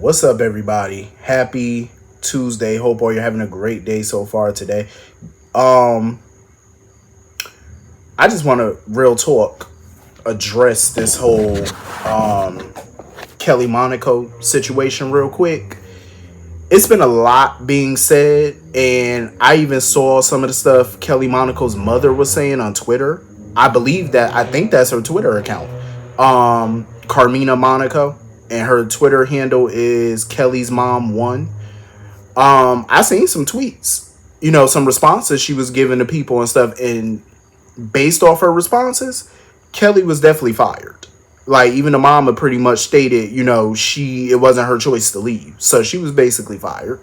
What's up, everybody? Happy Tuesday. Hope all you're having a great day so far today. Um, I just want to real talk address this whole um Kelly Monaco situation real quick. It's been a lot being said, and I even saw some of the stuff Kelly Monaco's mother was saying on Twitter. I think that's her Twitter account. Carmina Monaco, and her Twitter handle is Kelly's Mom One. I seen some tweets, some responses she was giving to people and stuff, and based off her responses, Kelly was definitely fired. Like, even the mama pretty much stated, it wasn't her choice to leave. So she was basically fired.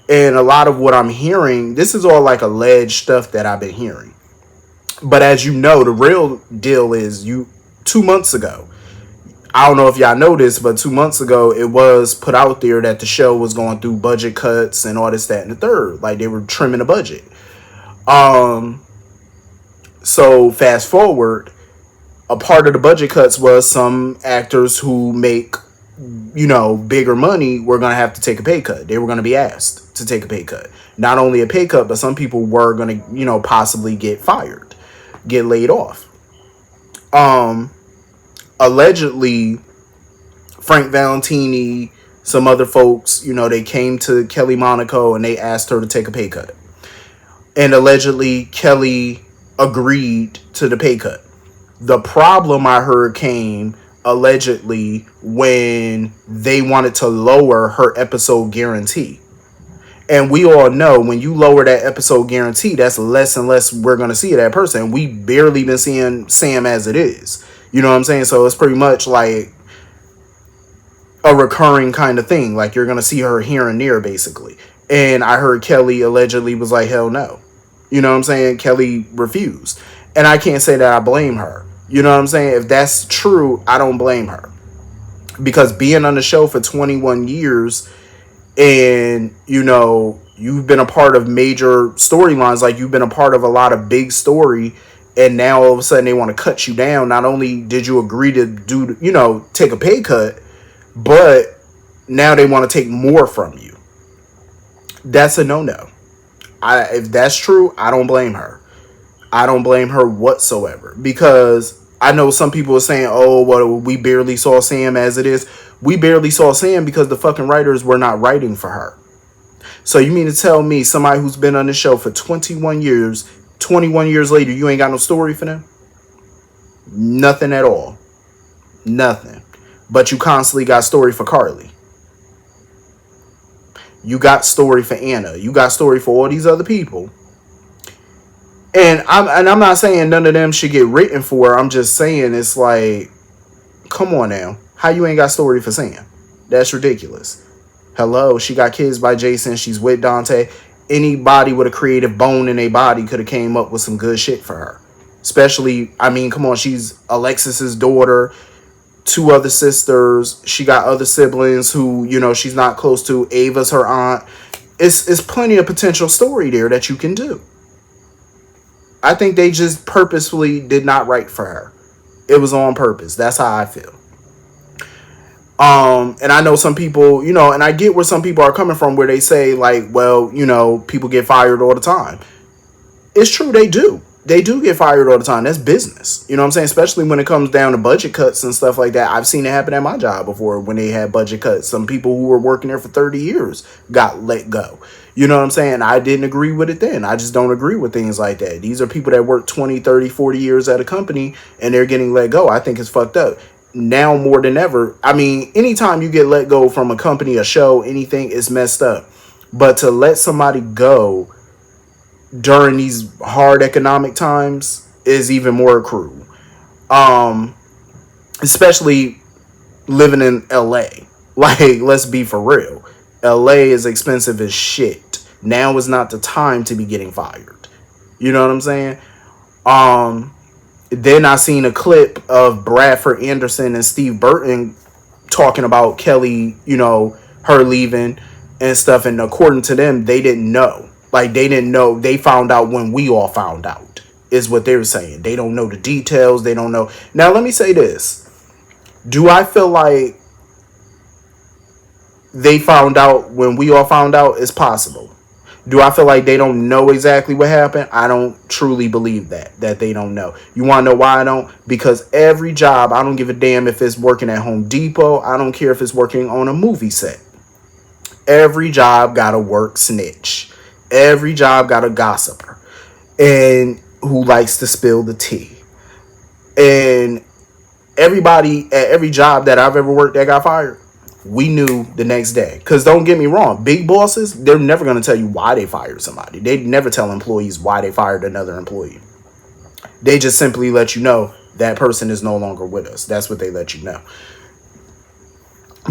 And a lot of what I'm hearing, this is all like alleged stuff that I've been hearing. But as you know, the real deal is 2 months ago, I don't know if y'all noticed, but 2 months ago, it was put out there that the show was going through budget cuts and all this, that, and the third. Like, they were trimming the budget. So fast forward, a part of the budget cuts was some actors who make, bigger money were going to have to take a pay cut. They were going to be asked to take a pay cut. Not only a pay cut, but some people were going to, possibly get fired, get laid off. Allegedly, Frank Valentini, some other folks, they came to Kelly Monaco and they asked her to take a pay cut. And allegedly, Kelly agreed to the pay cut. The problem I heard came allegedly when they wanted to lower her episode guarantee. And we all know when you lower that episode guarantee, that's less and less we're going to see of that person. We barely been seeing Sam as it is. You know what I'm saying? So it's pretty much like a recurring kind of thing. Like, you're going to see her here and there, basically. And I heard Kelly allegedly was like, hell no. You know what I'm saying? Kelly refused. And I can't say that I blame her. You know what I'm saying? If that's true, I don't blame her. Because being on the show for 21 years and, you've been a part of major storylines, like you've been a part of a lot of big story, and now all of a sudden they want to cut you down. Not only did you agree to take a pay cut, but now they want to take more from you. That's a no-no. If that's true, I don't blame her. I don't blame her whatsoever, because I know some people are saying, oh, well, we barely saw Sam as it is. We barely saw Sam because the fucking writers were not writing for her. So you mean to tell me somebody who's been on the show for 21 years, 21 years later, you ain't got no story for them? Nothing at all. Nothing. But you constantly got story for Carly. You got story for Anna. You got story for all these other people. And I'm not saying none of them should get written for. I'm just saying it's like, come on now. How you ain't got story for Sam? That's ridiculous. Hello, she got kids by Jason. She's with Dante. Anybody with a creative bone in their body could have came up with some good shit for her. Especially, come on, she's Alexis's daughter, 2 other sisters. She got other siblings who, she's not close to. Ava's her aunt. It's plenty of potential story there that you can do. I think they just purposefully did not write for her. It was on purpose. That's how I feel. And I know some people, and I get where some people are coming from, where they say like, well, people get fired all the time. It's true. They do. They do get fired all the time. That's business. You know what I'm saying? Especially when it comes down to budget cuts and stuff like that. I've seen it happen at my job before when they had budget cuts. Some people who were working there for 30 years got let go. You know what I'm saying? I didn't agree with it then. I just don't agree with things like that. These are people that work 20, 30, 40 years at a company and they're getting let go. I think it's fucked up. Now more than ever. Anytime you get let go from a company, a show, anything, it's messed up. But to let somebody go during these hard economic times is even more cruel. Especially living in LA. Like, let's be for real. LA is expensive as shit. Now is not the time to be getting fired. You know what I'm saying? Then I seen a clip of Bradford Anderson and Steve Burton talking about Kelly, her leaving and stuff. And according to them, they didn't know. Like, they didn't know. They found out when we all found out, is what they were saying. They don't know the details. They don't know. Now, let me say this. Do I feel like they found out when we all found out it's possible. Do I feel like they don't know exactly what happened? I don't truly believe that they don't know. You want to know why I don't? Because every job, I don't give a damn if it's working at Home Depot. I don't care if it's working on a movie set. Every job got a work snitch. Every job got a gossiper. And who likes to spill the tea. And everybody at every job that I've ever worked that got fired, we knew the next day. Because don't get me wrong, big bosses, they're never going to tell you why they fired somebody. They never tell employees why they fired another employee. They just simply let you know that person is no longer with us. That's what they let you know.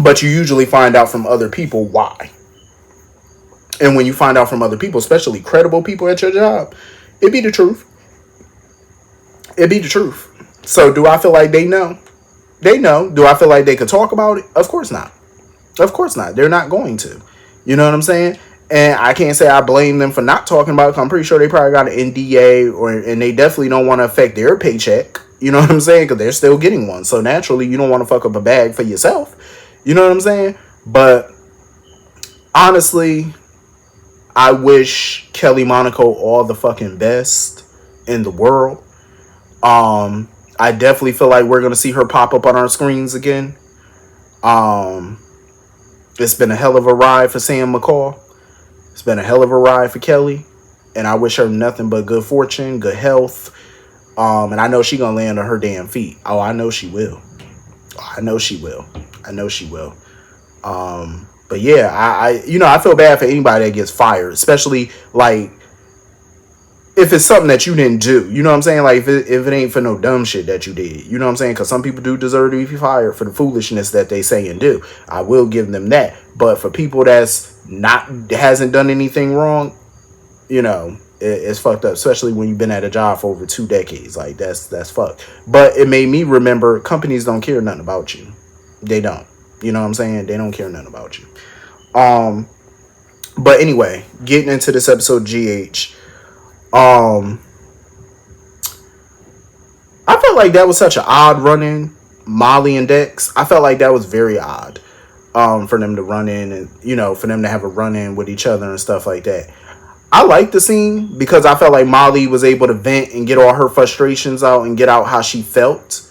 But you usually find out from other people why. And when you find out from other people, especially credible people at your job, it be the truth. It be the truth. So do I feel like they know? They know. Do I feel like they could talk about it? Of course not. Of course not. They're not going to. You know what I'm saying? And I can't say I blame them for not talking about it. I'm pretty sure they probably got an NDA, and they definitely don't want to affect their paycheck. You know what I'm saying? Because they're still getting one. So naturally, you don't want to fuck up a bag for yourself. You know what I'm saying? But honestly, I wish Kelly Monaco all the fucking best in the world. I definitely feel like we're going to see her pop up on our screens again. It's been a hell of a ride for Sam McCall. It's been a hell of a ride for Kelly. And I wish her nothing but good fortune, good health. And I know she going to land on her damn feet. Oh, I know she will. I know she will. I know she will. But yeah, I feel bad for anybody that gets fired, especially like if it's something that you didn't do. You know what I'm saying? Like if it ain't for no dumb shit that you did. You know what I'm saying? Because some people do deserve to be fired for the foolishness that they say and do. I will give them that. But for people hasn't done anything wrong, it's fucked up. Especially when you've been at a job for over 2 decades. Like that's fucked. But it made me remember companies don't care nothing about you. They don't. You know what I'm saying? They don't care nothing about you. But anyway, getting into this episode, GH. I felt like that was such an odd run-in, Molly and Dex. I felt like that was very odd. For them to run in and, for them to have a run-in with each other and stuff like that. I liked the scene because I felt like Molly was able to vent and get all her frustrations out and get out how she felt.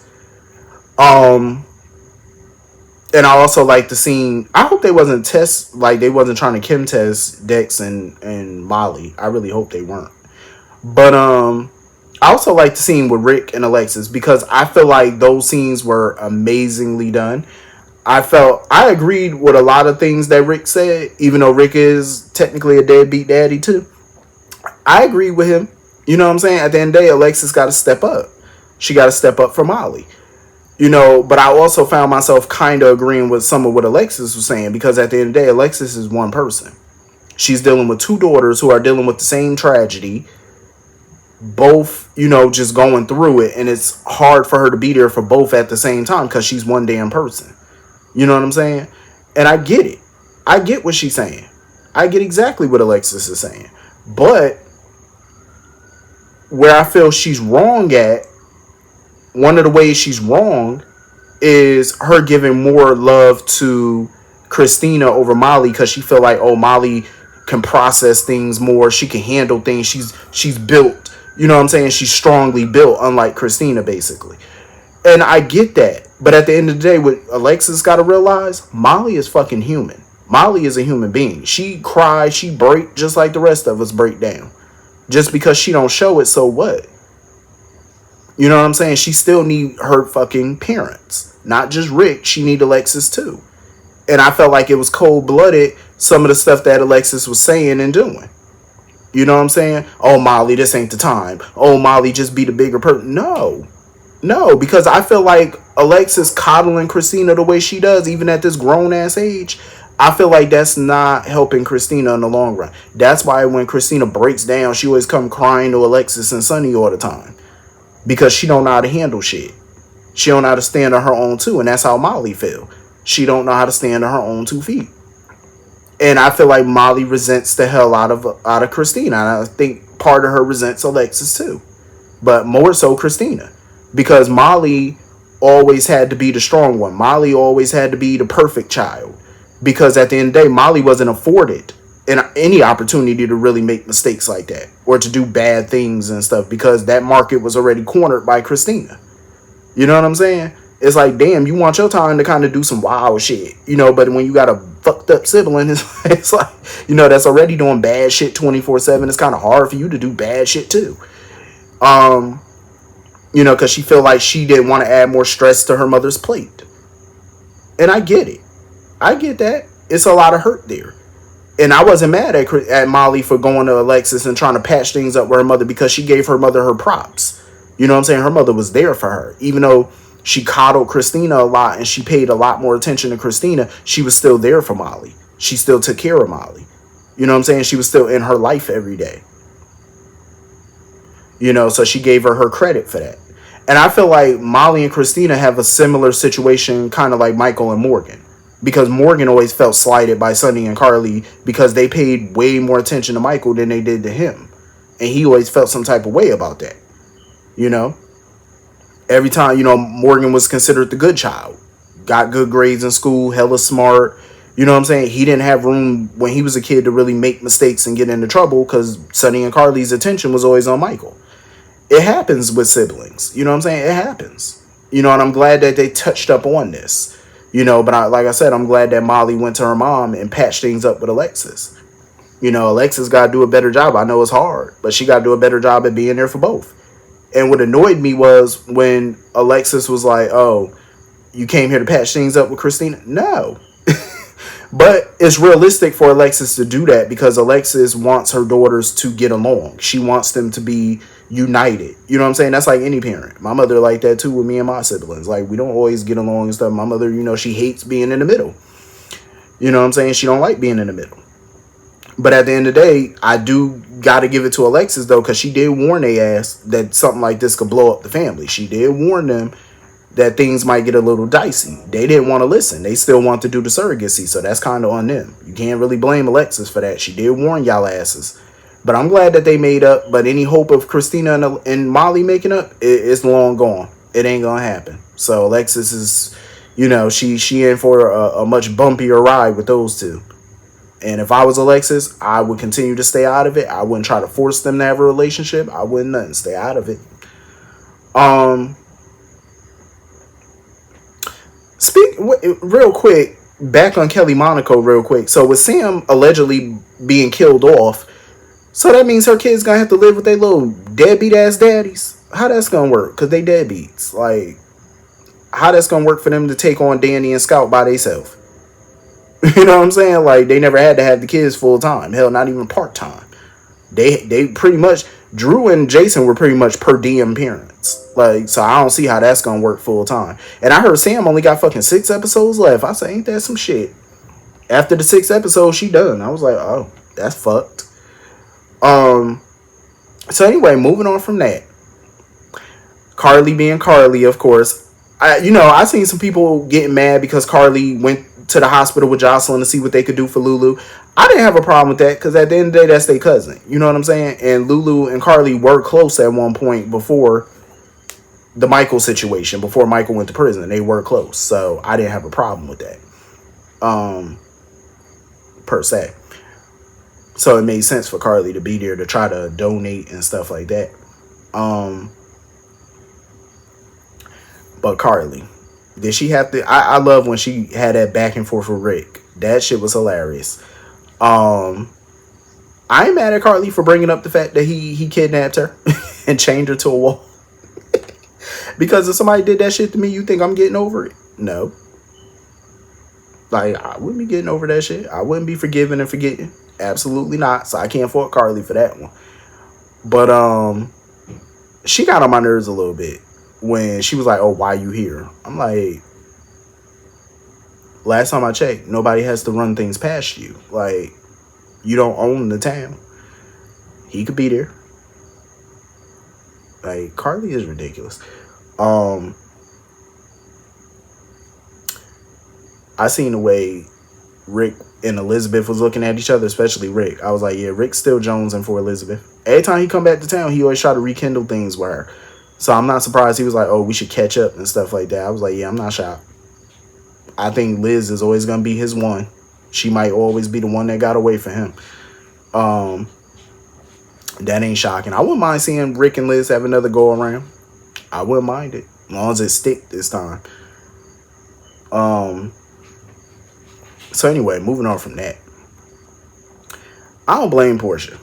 And I also like the scene. I hope they wasn't they wasn't trying to chem test Dex and Molly. I really hope they weren't. But I also like the scene with Rick and Alexis because I feel like those scenes were amazingly done. I agreed with a lot of things that Rick said, even though Rick is technically a deadbeat daddy too. I agree with him. You know what I'm saying? At the end of the day, Alexis got to step up. She got to step up for Molly. But I also found myself kind of agreeing with some of what Alexis was saying because at the end of the day, Alexis is one person. She's dealing with 2 daughters who are dealing with the same tragedy. Both, just going through it. And it's hard for her to be there for both at the same time because she's one damn person. You know what I'm saying? And I get it. I get what she's saying. I get exactly what Alexis is saying. But where I feel she's wrong at, one of the ways she's wrong is her giving more love to Christina over Molly because she feel like, oh, Molly can process things more. She can handle things. She's built. You know what I'm saying? She's strongly built, unlike Christina, basically. And I get that. But at the end of the day, what Alexis got to realize, Molly is fucking human. Molly is a human being. She cries, she break just like the rest of us break down. Just because she don't show it, so what? You know what I'm saying? She still need her fucking parents. Not just Rick. She need Alexis too. And I felt like it was cold-blooded, some of the stuff that Alexis was saying and doing. You know what I'm saying? Oh, Molly, this ain't the time. Oh, Molly, just be the bigger person. No, because I feel like Alexis coddling Christina the way she does, even at this grown-ass age, I feel like that's not helping Christina in the long run. That's why when Christina breaks down, she always come crying to Alexis and Sonny all the time. Because she don't know how to handle shit. She don't know how to stand on her own too. And that's how Molly feel. She don't know how to stand on her own 2 feet. And I feel like Molly resents the hell out of Christina. And I think part of her resents Alexis too. But more so Christina. Because Molly always had to be the strong one. Molly always had to be the perfect child. because at the end of the day, Molly wasn't afforded any opportunity to really make mistakes like that or to do bad things and stuff, because that market was already cornered by Christina. You know what I'm saying? It's like, damn, you want your time to kind of do some wild shit, but when you got a fucked up sibling, it's like, that's already doing bad shit 24/7. It's kind of hard for you to do bad shit too. Because she feel like she didn't want to add more stress to her mother's plate. And I get it. I get that. It's a lot of hurt there. And I wasn't mad at Molly for going to Alexis and trying to patch things up with her mother, because she gave her mother her props. You know what I'm saying? Her mother was there for her. Even though she coddled Christina a lot and she paid a lot more attention to Christina, she was still there for Molly. She still took care of Molly. You know what I'm saying? She was still in her life every day. So she gave her credit for that. And I feel like Molly and Christina have a similar situation, kind of like Michael and Morgan. Because Morgan always felt slighted by Sonny and Carly because they paid way more attention to Michael than they did to him. And he always felt some type of way about that. Every time, Morgan was considered the good child. Got good grades in school, hella smart. You know what I'm saying? He didn't have room when he was a kid to really make mistakes and get into trouble, because Sonny and Carly's attention was always on Michael. It happens with siblings. You know what I'm saying? It happens. And I'm glad that they touched up on this. But like I said, I'm glad that Molly went to her mom and patched things up with Alexis. Alexis got to do a better job. I know it's hard, but she got to do a better job at being there for both. And what annoyed me was when Alexis was like, oh, you came here to patch things up with Christina? No. But it's realistic for Alexis to do that, because Alexis wants her daughters to get along. She wants them to be united. You know what I'm saying? That's like any parent. My mother like that too with me and my siblings. Like, we don't always get along and stuff. My mother, she hates being in the middle. You know what I'm saying? She don't like being in the middle. But at the end of the day, I do got to give it to Alexis, though, because she did warn their ass that something like this could blow up the family. She did warn them that things might get a little dicey. They didn't want to listen. They still want to do the surrogacy, so that's kind of on them. You can't really blame Alexis for that. She did warn y'all asses. But I'm glad that they made up. But any hope of Christina and Molly making up, it's long gone. It ain't going to happen. So Alexis is, she in for a much bumpier ride with those two. And if I was Alexis, I would continue to stay out of it. I wouldn't try to force them to have a relationship. I wouldn't nothing. Stay out of it. Real quick, back on Kelly Monaco real quick. So with Sam allegedly being killed off, so that means her kids gonna have to live with their little deadbeat ass daddies. How that's gonna work? Because they deadbeats. Like, how that's gonna work for them to take on Danny and Scout by themselves? You know what I'm saying? Like, they never had to have the kids full time. Hell, not even part time. They pretty much, Drew and Jason were pretty much per diem parents. Like, so I don't see how that's gonna work full time. And I heard Sam only got fucking 6 episodes left. I said, ain't that some shit? After the 6th episode, she done. I was like, oh, that's fucked. So anyway, moving on from that. Carly being Carly, of course. I seen some people getting mad because Carly went to the hospital with Jocelyn to see what they could do for Lulu. I didn't have a problem with that, because at the end of the day, that's their cousin. You know what I'm saying? And Lulu and Carly were close at one point before the Michael situation, before Michael went to prison. They were close. So I didn't have a problem with that. Per se. So it made sense for Carly to be there to try to donate and stuff like that. But Carly, did she have to? I love when she had that back and forth with Rick. That shit was hilarious. I ain't mad at Carly for bringing up the fact that he kidnapped her and chained her to a wall. Because if somebody did that shit to me, you think I'm getting over it? No. Like, I wouldn't be getting over that shit. I wouldn't be forgiving and forgetting. Absolutely not. So I can't fault Carly for that one. But she got on my nerves a little bit when she was like, oh, why you here? I'm like, last time I checked, nobody has to run things past you. Like, you don't own the town. He could be there. Like, Carly is ridiculous. I seen the way Rick and Elizabeth was looking at each other, especially Rick. I was like, yeah, Rick's still jonesing for Elizabeth. Every time he come back to town, he always try to rekindle things with her. So I'm not surprised he was like, oh, we should catch up and stuff like that. I was like, yeah, I'm not shocked. I think Liz is always going to be his one. She might always be the one that got away from him. That ain't shocking. I wouldn't mind seeing Rick and Liz have another go around. I wouldn't mind it, as long as it stick this time. So anyway, moving on from that. I don't blame Portia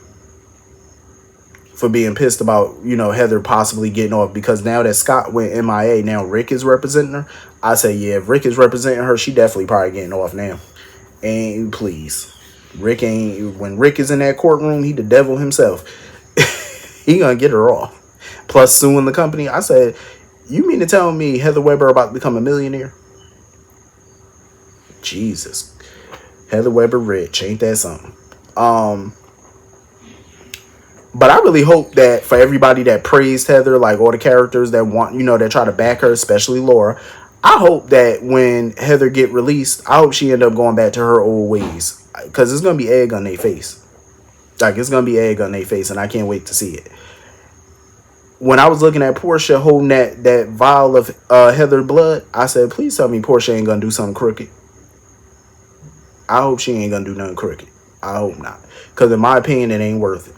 for being pissed about, Heather possibly getting off, because now that Scott went MIA, now Rick is representing her. I say, yeah, if Rick is representing her, she definitely probably getting off now. And please, when Rick is in that courtroom, he the devil himself. He gonna get her off. Plus suing the company. I said, you mean to tell me Heather Weber about to become a millionaire? Jesus. Heather Weber rich. Ain't that something? But I really hope that for everybody that praised Heather, like all the characters that want, that try to back her, especially Laura, I hope that when Heather get released, I hope she end up going back to her old ways. Because it's going to be egg on their face. Like, it's going to be egg on their face, and I can't wait to see it. When I was looking at Portia holding that vial of Heather blood, I said, please tell me Portia ain't going to do something crooked. I hope she ain't going to do nothing crooked. I hope not. Because in my opinion, it ain't worth it.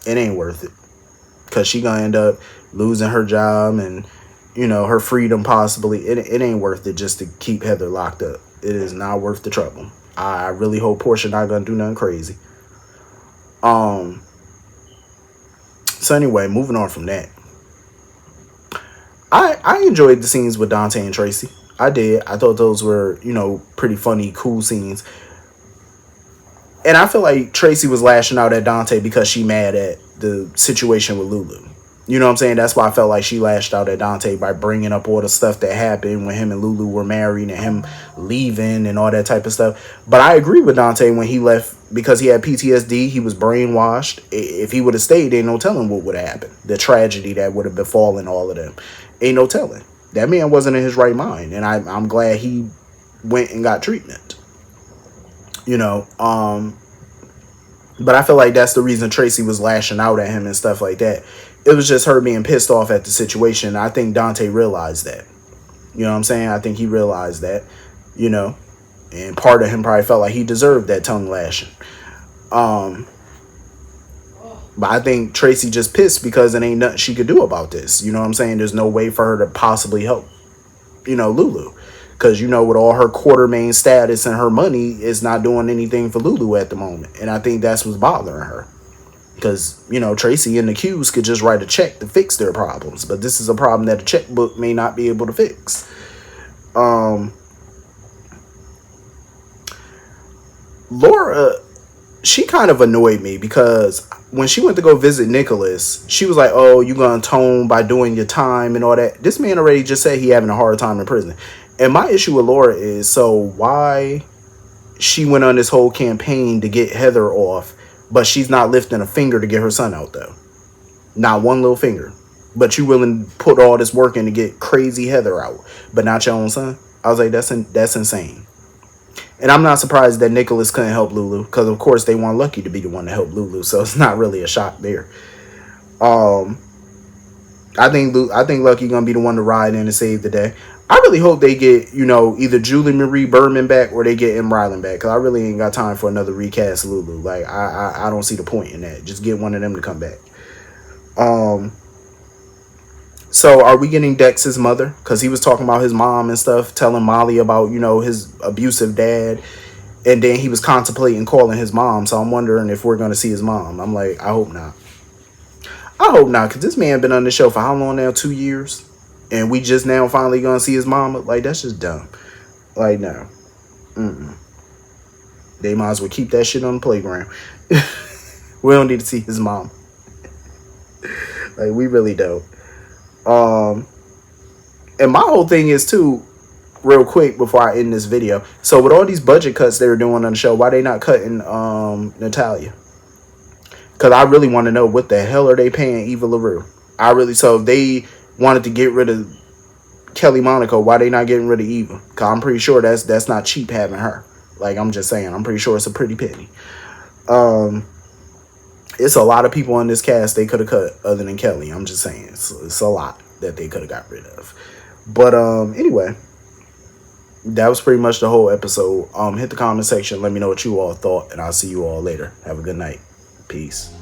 It ain't worth it. Because she going to end up losing her job and, her freedom possibly. It ain't worth it just to keep Heather locked up. It is not worth the trouble. I really hope Portia not going to do nothing crazy. So anyway, moving on from that. I enjoyed the scenes with Dante and Tracy. I did. I thought those were, pretty funny, cool scenes. And I feel like Tracy was lashing out at Dante because she mad at the situation with Lulu. You know what I'm saying? That's why I felt like she lashed out at Dante by bringing up all the stuff that happened when him and Lulu were married and him leaving and all that type of stuff. But I agree with Dante when he left because he had PTSD. He was brainwashed. If he would have stayed, ain't no telling what would have happened. The tragedy that would have befallen all of them. Ain't no telling. That man wasn't in his right mind. And I'm glad he went and got treatment. But I feel like that's the reason Tracy was lashing out at him and stuff like that. It was just her being pissed off at the situation. I think Dante realized that. You know what I'm saying? I think he realized that, and part of him probably felt like he deserved that tongue lashing. But I think Tracy just pissed because it ain't nothing she could do about this. You know what I'm saying? There's no way for her to possibly help, Lulu. Because, with all her Quartermain status and her money, is not doing anything for Lulu at the moment. And I think that's what's bothering her. Because, Tracy and the Qs could just write a check to fix their problems. But this is a problem that a checkbook may not be able to fix. Laura, she kind of annoyed me because when she went to go visit Nicholas, she was like, oh, you going to atone by doing your time and all that. This man already just said he having a hard time in prison. And my issue with Laura is, so why she went on this whole campaign to get Heather off, but she's not lifting a finger to get her son out, though. Not one little finger. But you willing to put all this work in to get crazy Heather out, but not your own son? I was like, that's insane. And I'm not surprised that Nicholas couldn't help Lulu, because of course they want Lucky to be the one to help Lulu, so it's not really a shock there. I think Lucky gonna be the one to ride in and save the day. I really hope they get, either Julie Marie Berman back or they get M. Ryland back. Because I really ain't got time for another recast Lulu. Like, I don't see the point in that. Just get one of them to come back. So, are we getting Dex's mother? Because he was talking about his mom and stuff. Telling Molly about, his abusive dad. And then he was contemplating calling his mom. So, I'm wondering if we're going to see his mom. I'm like, I hope not. I hope not. Because this man been on the show for how long now? 2 years? And we just now finally gonna see his mama? Like, that's just dumb. Like, no. They might as well keep that shit on the playground. We don't need to see his mom. Like, we really don't. And my whole thing is, too, real quick before I end this video. So, with all these budget cuts they were doing on the show, why they not cutting Natalia? Because I really want to know what the hell are they paying Eva LaRue? So, if they wanted to get rid of Kelly Monaco, why they not getting rid of Eva? Because I'm pretty sure that's not cheap having her. Like, I'm just saying, I'm pretty sure it's a pretty penny. It's a lot of people in this cast they could have cut other than Kelly. I'm just saying, it's a lot that they could have got rid of. But anyway, that was pretty much the whole episode. Hit the comment section. Let me know what you all thought, and I'll see you all later. Have a good night. Peace.